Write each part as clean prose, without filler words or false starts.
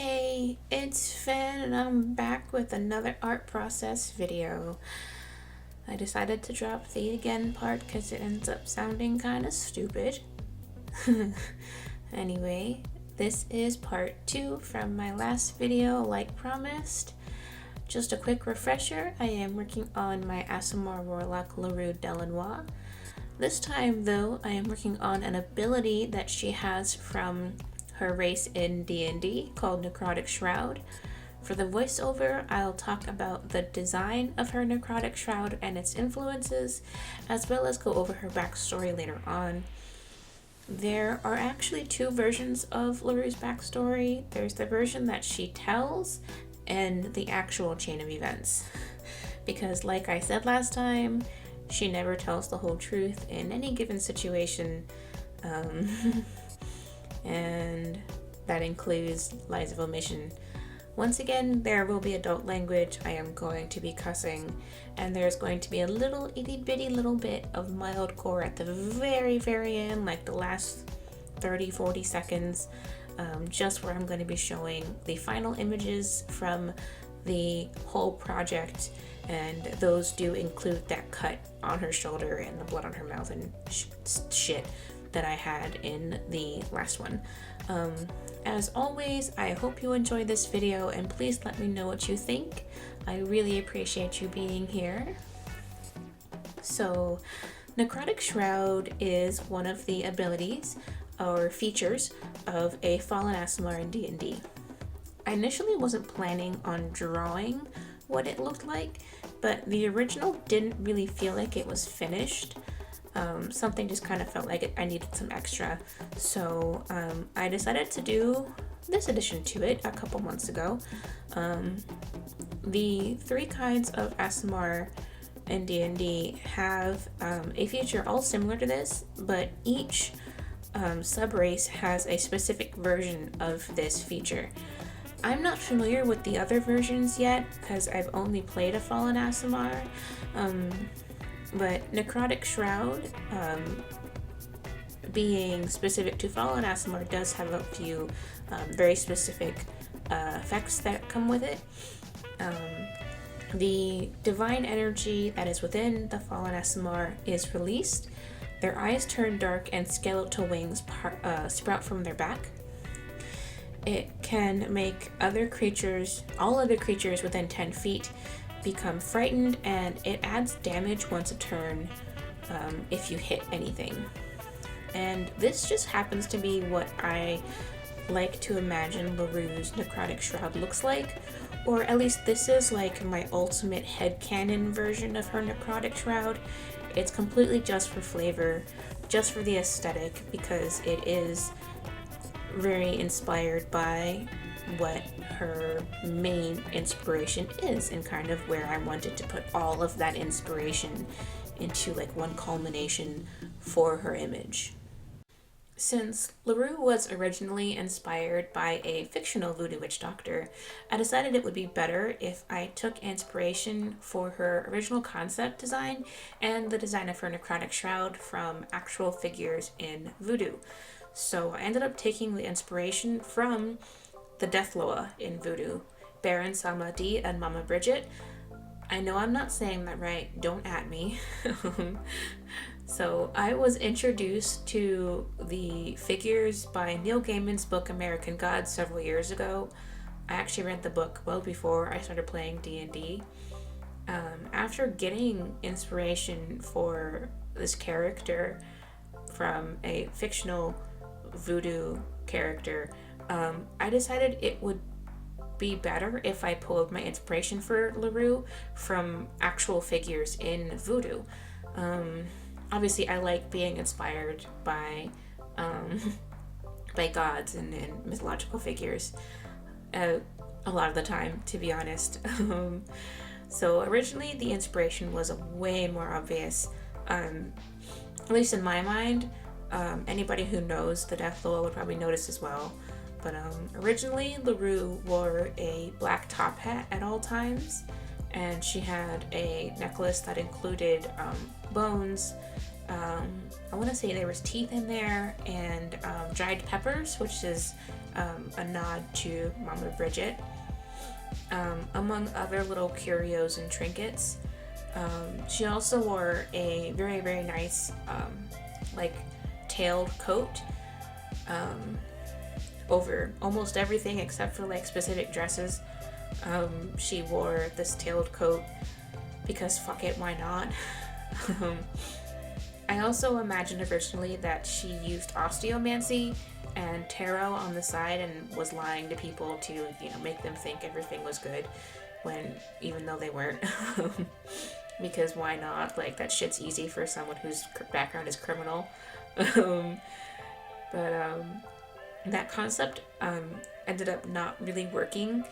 Hey, it's Finn and I'm back with another art process video. I decided to drop the again part because it ends up sounding kind of stupid. Anyway, this is part 2 from my last video like promised. Just a quick refresher, I am working on my Aasimar Warlock Larue Delanois. This time though, I am working on an ability that she has from her race in D&D called Necrotic Shroud. For the voiceover, I'll talk about the design of her Necrotic Shroud and its influences, as well as go over her backstory later on. There are actually two versions of Larue's backstory. There's the version that she tells and the actual chain of events. Because like I said last time, she never tells the whole truth in any given situation. And that includes lies of omission. Once again, there will be adult language. I am going to be cussing, and there's going to be a little itty bitty little bit of mild gore at the very end, like the last 30-40 seconds, just where I'm going to be showing the final images from the whole project, and those do include that cut on her shoulder and the blood on her mouth and shit that I had in the last one. As always, I hope you enjoyed this video and please let me know what you think. I really appreciate you being here. So, Necrotic Shroud is one of the abilities or features of a Fallen Aasimar in D&D. I initially wasn't planning on drawing what it looked like, but the original didn't really feel like it was finished. Something just kind of felt like I needed some extra, so I decided to do this addition to it a couple months ago. The three kinds of Aasimar in D&D have a feature all similar to this, but each sub-race has a specific version of this feature. I'm not familiar with the other versions yet because I've only played a Fallen Aasimar. But Necrotic Shroud, being specific to Fallen Aasimar, does have a few very specific effects that come with it. The divine energy that is within the Fallen Aasimar is released. Their eyes turn dark and skeletal wings sprout from their back. It can make all other creatures within 10 feet become frightened, and it adds damage once a turn if you hit anything. And this just happens to be what I like to imagine Larue's Necrotic Shroud looks like, or at least this is like my ultimate headcanon version of her Necrotic Shroud. It's completely just for flavor, just for the aesthetic, because it is very inspired by what her main inspiration is and kind of where I wanted to put all of that inspiration into like one culmination for her image. Since Larue was originally inspired by a fictional voodoo witch doctor, I decided it would be better if I took inspiration for her original concept design and the design of her Necrotic Shroud from actual figures in voodoo. So I ended up taking the inspiration from the Death Loa in voodoo, Baron Samedi and Mama Bridget. I know I'm not saying that right, don't at me. So I was introduced to the figures by Neil Gaiman's book American Gods several years ago. I actually read the book well before I started playing D&D. After getting inspiration for this character from a fictional voodoo character, I decided it would be better if I pulled my inspiration for Larue from actual figures in voodoo. Obviously, I like being inspired by gods and mythological figures a lot of the time, to be honest. So originally, the inspiration was way more obvious, at least in my mind. Anybody who knows the Death Loa would probably notice as well. But originally, Larue wore a black top hat at all times, and she had a necklace that included bones. I want to say there was teeth in there and dried peppers, which is a nod to Mama Bridget. Among other little curios and trinkets, she also wore a very, very nice, like, tailed coat over almost everything except for, like, specific dresses. She wore this tailed coat because fuck it, why not? I also imagined originally that she used osteomancy and tarot on the side and was lying to people to, you know, make them think everything was good when, even though they weren't. Because why not? Like, that shit's easy for someone whose background is criminal. That concept ended up not really working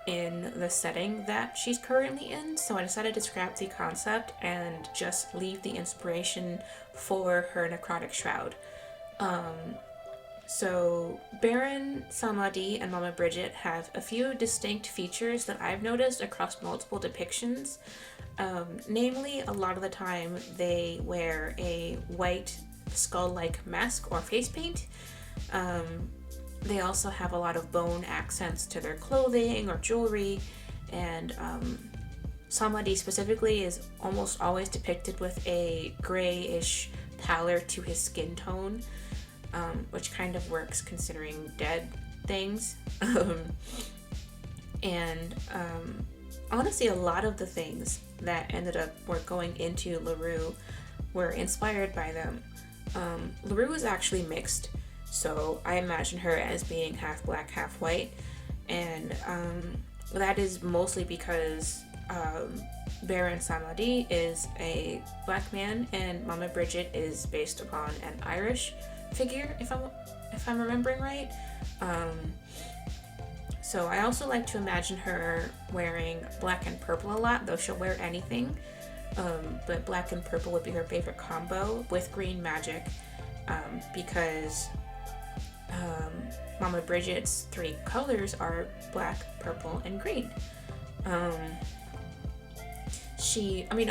in the setting that she's currently in, so I decided to scrap the concept and just leave the inspiration for her necrotic shroud. So Baron Samedi and Mama Bridget have a few distinct features that I've noticed across multiple depictions. Namely, a lot of the time they wear a white skull-like mask or face paint. They also have a lot of bone accents to their clothing or jewelry, and Samedi specifically is almost always depicted with a grayish pallor to his skin tone, which kind of works considering dead things. Honestly, a lot of the things that ended up going into LaRue were inspired by them. LaRue is actually mixed, so I imagine her as being half black, half white, and that is mostly because Baron Samedi is a black man and Mama Bridget is based upon an Irish figure, if I'm remembering right. So I also like to imagine her wearing black and purple a lot, though she'll wear anything. But black and purple would be her favorite combo with green magic, because Mama Bridget's 3 colors are black, purple, and green.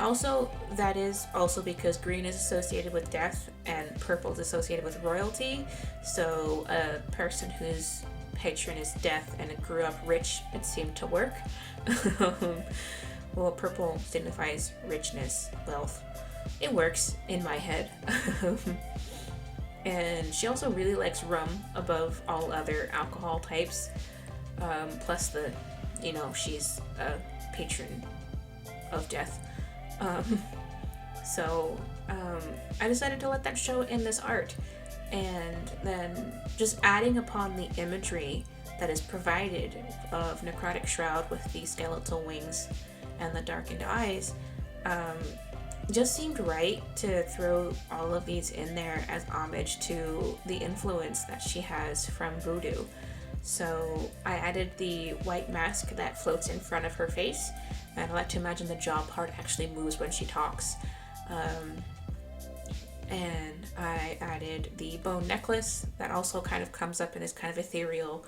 Also that is also because green is associated with death and purple is associated with royalty. So a person whose patron is death and it grew up rich, it seemed to work. Well, purple signifies richness, wealth. It works in my head. And she also really likes rum above all other alcohol types. Plus she's a patron of death. I decided to let that show in this art, and then just adding upon the imagery that is provided of Necrotic Shroud with the skeletal wings and the darkened eyes, just seemed right to throw all of these in there as homage to the influence that she has from voodoo. So I added the white mask that floats in front of her face, and I like to imagine the jaw part actually moves when she talks. And I added the bone necklace that also kind of comes up and is kind of ethereal,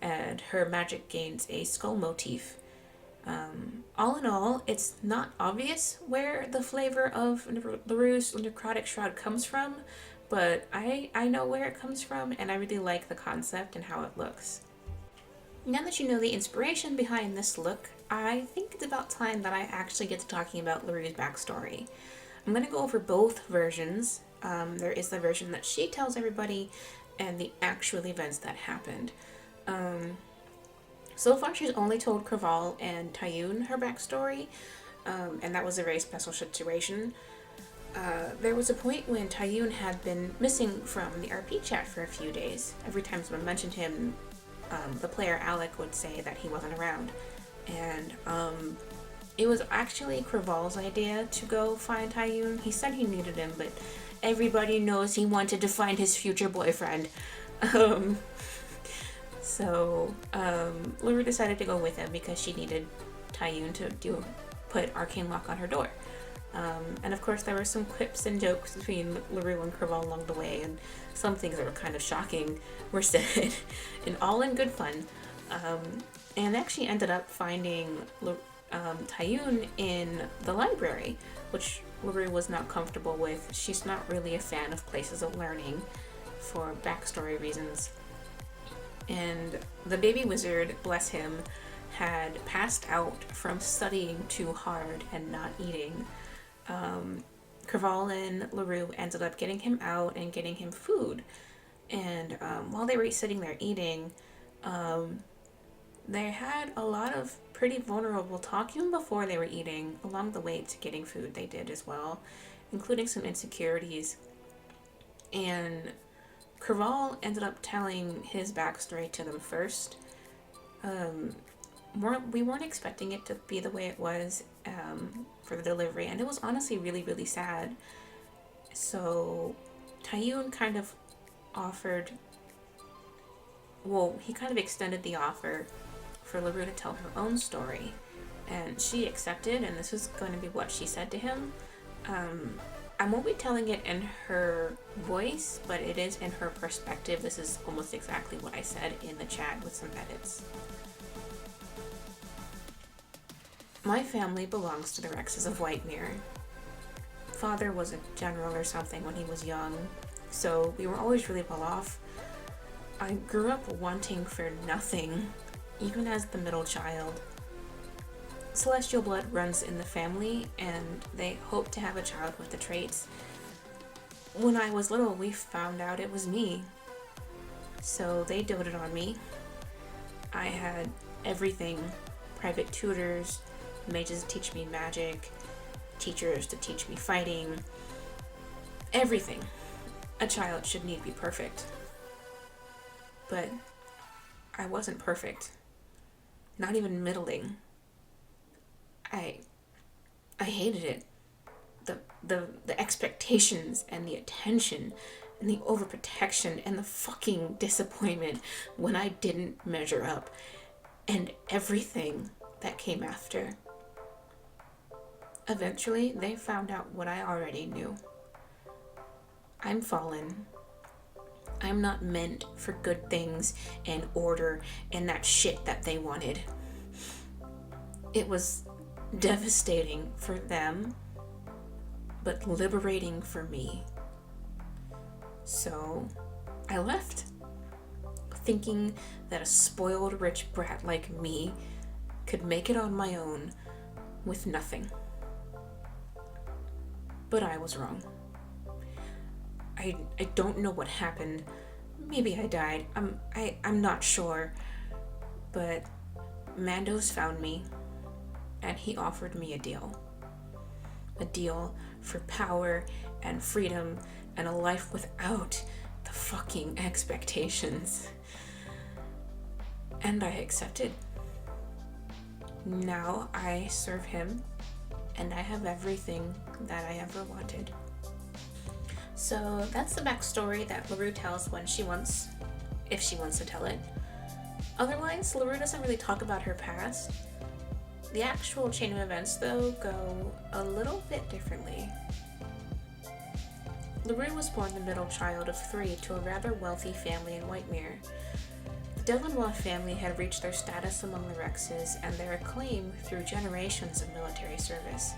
and her magic gains a skull motif. All in all, it's not obvious where the flavor of LaRue's Necrotic Shroud comes from, but I know where it comes from, and I really like the concept and how it looks. Now that you know the inspiration behind this look, I think it's about time that I actually get to talking about LaRue's backstory. I'm going to go over both versions. There is the version that she tells everybody and the actual events that happened. So far, she's only told Craval and Tayun her backstory, and that was a very special situation. There was a point when Tayun had been missing from the RP chat for a few days. Every time someone mentioned him, the player Alec would say that he wasn't around. And it was actually Craval's idea to go find Tayun. He said he needed him, but everybody knows he wanted to find his future boyfriend. So LaRue decided to go with him because she needed Tayun to put Arcane Lock on her door. And of course there were some quips and jokes between LaRue and Craval along the way, and some things that were kind of shocking were said, and all in good fun. And actually ended up finding Tayun in the library, which LaRue was not comfortable with. She's not really a fan of places of learning for backstory reasons. And the baby wizard, bless him, had passed out from studying too hard and not eating. Craval and LaRue ended up getting him out and getting him food. And while they were sitting there eating, they had a lot of pretty vulnerable talk even before they were eating. Along the way to getting food, they did as well, including some insecurities. And Craval ended up telling his backstory to them first. We weren't expecting it to be the way it was for the delivery, and it was honestly really, really sad. So Taiyun kind of he kind of extended the offer for LaRue to tell her own story, and she accepted, and this is going to be what she said to him. I won't be telling it in her voice, but it is in her perspective. This is almost exactly what I said in the chat with some edits. My family belongs to the Rexes of Whitemere. Father was a general or something when he was young, so we were always really well off. I grew up wanting for nothing, even as the middle child. Celestial blood runs in the family, and they hope to have a child with the traits. When I was little, we found out it was me, so they doted on me. I had everything: private tutors, mages to teach me magic, teachers to teach me fighting, everything a child should need to be perfect. But I wasn't perfect, not even middling. I hated it. The expectations and the attention and the overprotection and the fucking disappointment when I didn't measure up, and everything that came after. Eventually, they found out what I already knew. I'm fallen. I'm not meant for good things and order and that shit that they wanted. It was devastating for them, but liberating for me. So I left, thinking that a spoiled rich brat like me could make it on my own with nothing. But I was wrong. I don't know what happened. Maybe I died. I'm not sure. But Mandos found me, and he offered me a deal. A deal for power and freedom and a life without the fucking expectations. And I accepted. Now I serve him, and I have everything that I ever wanted. So that's the backstory that LaRue tells if she wants to tell it. Otherwise, LaRue doesn't really talk about her past. The actual chain of events, though, go a little bit differently. LaRue was born the middle child of 3 to a rather wealthy family in Whitemere. The Delanois family had reached their status among the Rexes and their acclaim through generations of military service.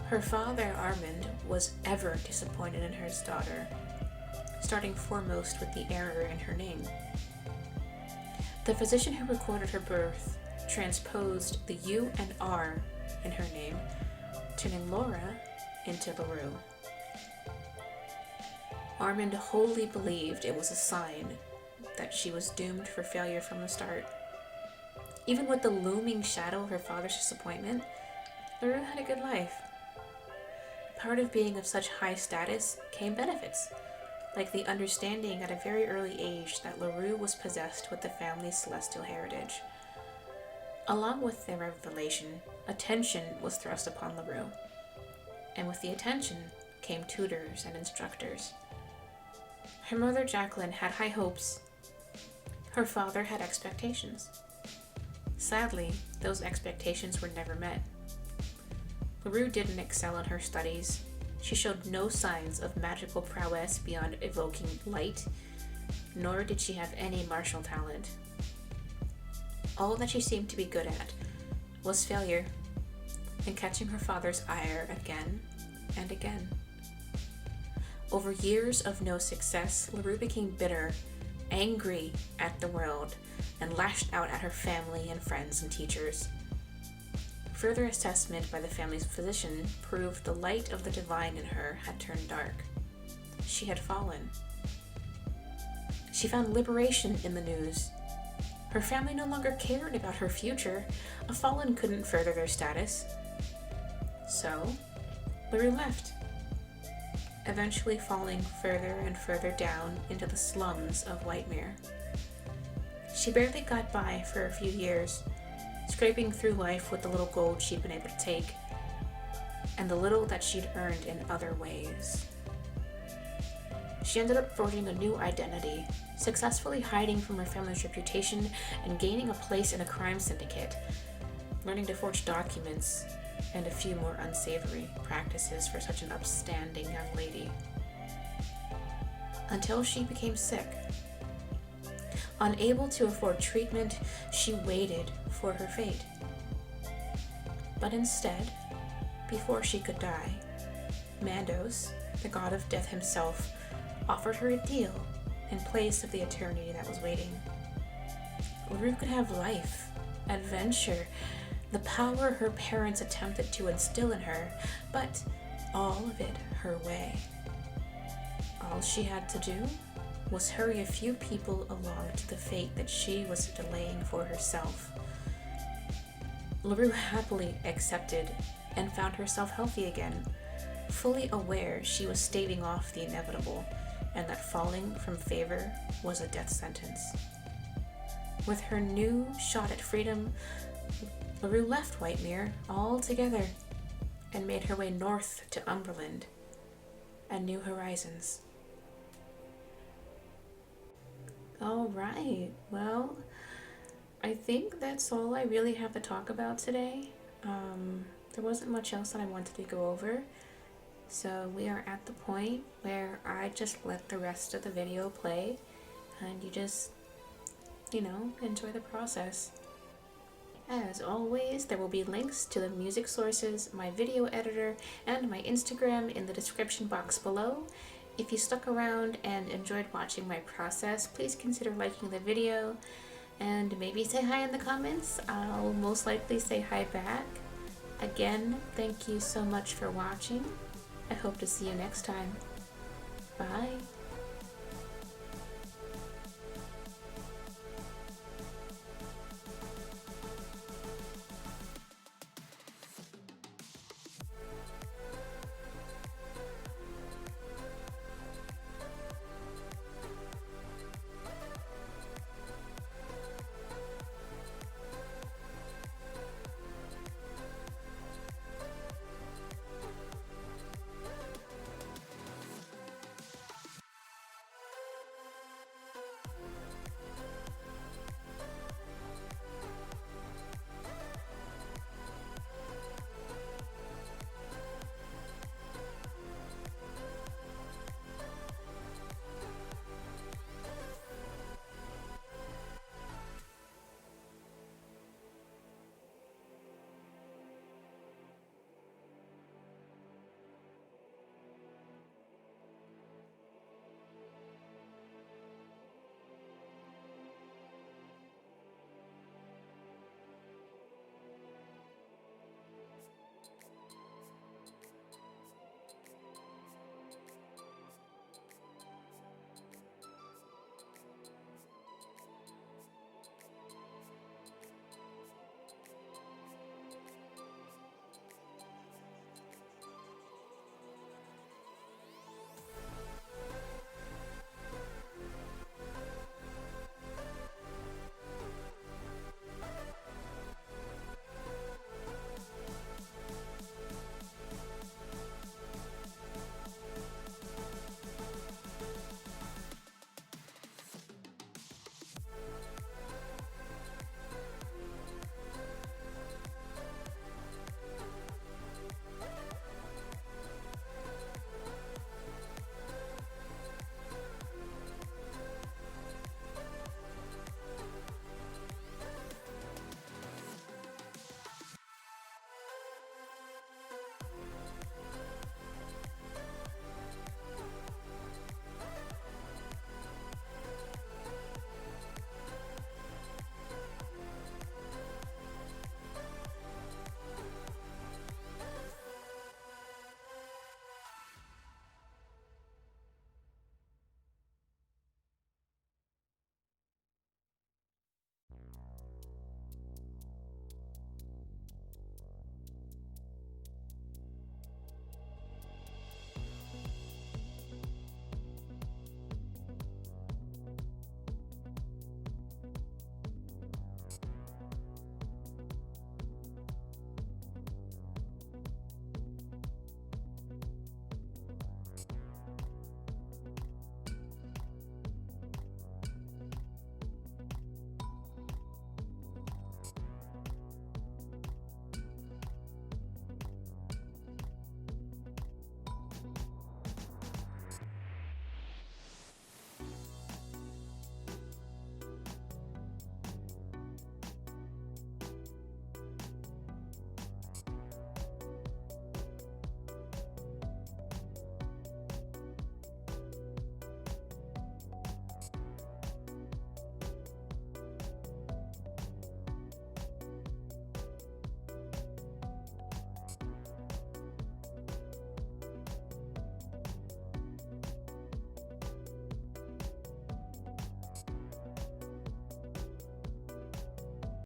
Her father, Armand, was ever disappointed in his daughter, starting foremost with the error in her name. The physician who recorded her birth transposed the U and R in her name, turning Laura into LaRue. Armand wholly believed it was a sign that she was doomed for failure from the start. Even with the looming shadow of her father's disappointment, LaRue had a good life. Part of being of such high status came benefits, like the understanding at a very early age that LaRue was possessed with the family's celestial heritage. Along with their revelation, attention was thrust upon LaRue, and with the attention came tutors and instructors. Her mother, Jacqueline, had high hopes. Her father had expectations. Sadly, those expectations were never met. LaRue didn't excel in her studies. She showed no signs of magical prowess beyond evoking light, nor did she have any martial talent. All that she seemed to be good at was failure and catching her father's ire again and again. Over years of no success, LaRue became bitter angry at the world and lashed out at her family and friends and teachers. Further assessment by the family's physician proved the light of the divine in her had turned dark. She had fallen. She found liberation in the news. Her family no longer cared about her future. A fallen couldn't further their status. So, LaRue left, eventually falling further and further down into the slums of Whitemere. She barely got by for a few years, scraping through life with the little gold she'd been able to take, and the little that she'd earned in other ways. She ended up forging a new identity, successfully hiding from her family's reputation and gaining a place in a crime syndicate, learning to forge documents, and a few more unsavory practices for such an upstanding young lady. Until she became sick. Unable to afford treatment, she waited for her fate. But instead, before she could die, Mandos, the god of death himself, offered her a deal in place of the eternity that was waiting. LaRue could have life, adventure, the power her parents attempted to instill in her, but all of it her way. All she had to do was hurry a few people along to the fate that she was delaying for herself. LaRue happily accepted and found herself healthy again, fully aware she was staving off the inevitable and that falling from favor was a death sentence. With her new shot at freedom, LaRue left Whitemere altogether and made her way north to Umberland and New Horizons. Alright, well, I think that's all I really have to talk about today. There wasn't much else that I wanted to go over, so we are at the point where I just let the rest of the video play and you just, enjoy the process. As always, there will be links to the music sources, my video editor, and my Instagram in the description box below. If you stuck around and enjoyed watching my process, please consider liking the video and maybe say hi in the comments. I'll most likely say hi back. Again, thank you so much for watching. I hope to see you next time. Bye.